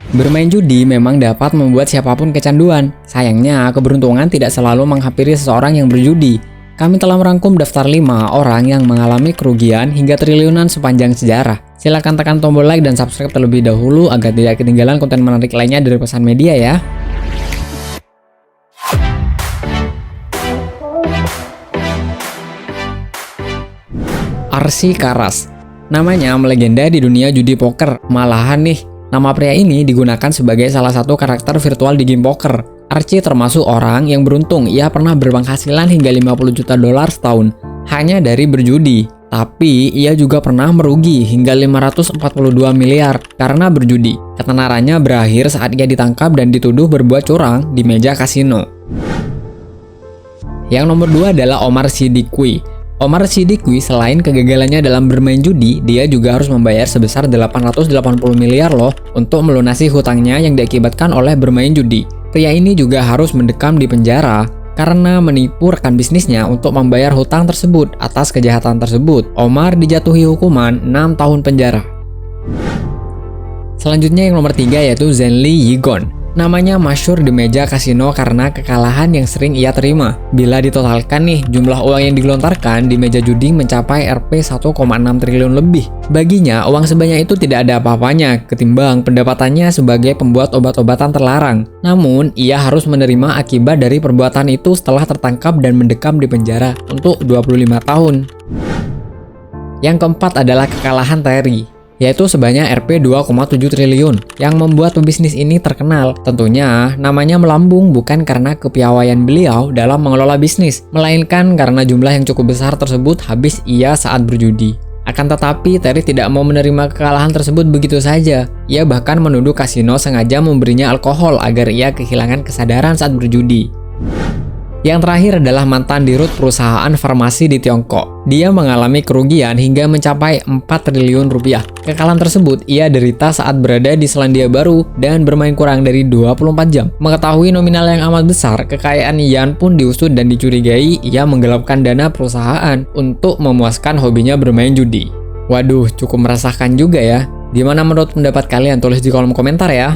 Bermain judi memang dapat membuat siapapun kecanduan. Sayangnya, keberuntungan tidak selalu menghampiri seseorang yang berjudi. Kami telah merangkum daftar 5 orang yang mengalami kerugian hingga triliunan sepanjang sejarah. Silahkan tekan tombol like dan subscribe terlebih dahulu agar tidak ketinggalan konten menarik lainnya dari Pesan Media ya. Archie Karas. Namanya melegenda di dunia judi poker. Malahan nih, nama pria ini digunakan sebagai salah satu karakter virtual di game poker. Archie termasuk orang yang beruntung. Ia pernah berpenghasilan hingga 50 juta dolar setahun hanya dari berjudi. Tapi ia juga pernah merugi hingga 542 miliar karena berjudi. Ketenarannya berakhir saat ia ditangkap dan dituduh berbuat curang di meja kasino. Yang nomor 2 adalah Omar Siddiqui. Omar Siddiqui selain kegagalannya dalam bermain judi, dia juga harus membayar sebesar 880 miliar loh untuk melunasi hutangnya yang diakibatkan oleh bermain judi. Pria ini juga harus mendekam di penjara karena menipu rekan bisnisnya untuk membayar hutang tersebut. Atas kejahatan tersebut, Omar dijatuhi hukuman 6 tahun penjara. Selanjutnya yang nomor 3 yaitu Zenly Yigon. Namanya masyhur di meja kasino karena kekalahan yang sering ia terima. Bila ditotalkan nih, jumlah uang yang digelontarkan di meja judi mencapai Rp 1,6 triliun lebih. Baginya, uang sebanyak itu tidak ada apa-apanya ketimbang pendapatannya sebagai pembuat obat-obatan terlarang. Namun, ia harus menerima akibat dari perbuatan itu setelah tertangkap dan mendekam di penjara untuk 25 tahun. Yang keempat adalah kekalahan Terry, yaitu sebanyak Rp 2,7 triliun yang membuat pebisnis ini terkenal. Tentunya namanya melambung bukan karena kepiawaian beliau dalam mengelola bisnis, melainkan karena jumlah yang cukup besar tersebut habis ia saat berjudi. Akan tetapi Terry tidak mau menerima kekalahan tersebut begitu saja. Ia bahkan menuduh kasino sengaja memberinya alkohol agar ia kehilangan kesadaran saat berjudi. Yang terakhir adalah mantan dirut perusahaan farmasi di Tiongkok. Dia mengalami kerugian hingga mencapai 4 triliun rupiah. Kekalahan tersebut ia derita saat berada di Selandia Baru dan bermain kurang dari 24 jam. Mengetahui nominal yang amat besar, kekayaan Yan pun diusut dan dicurigai ia menggelapkan dana perusahaan untuk memuaskan hobinya bermain judi. Waduh, cukup meresahkan juga ya. Gimana menurut pendapat kalian? Tulis di kolom komentar ya.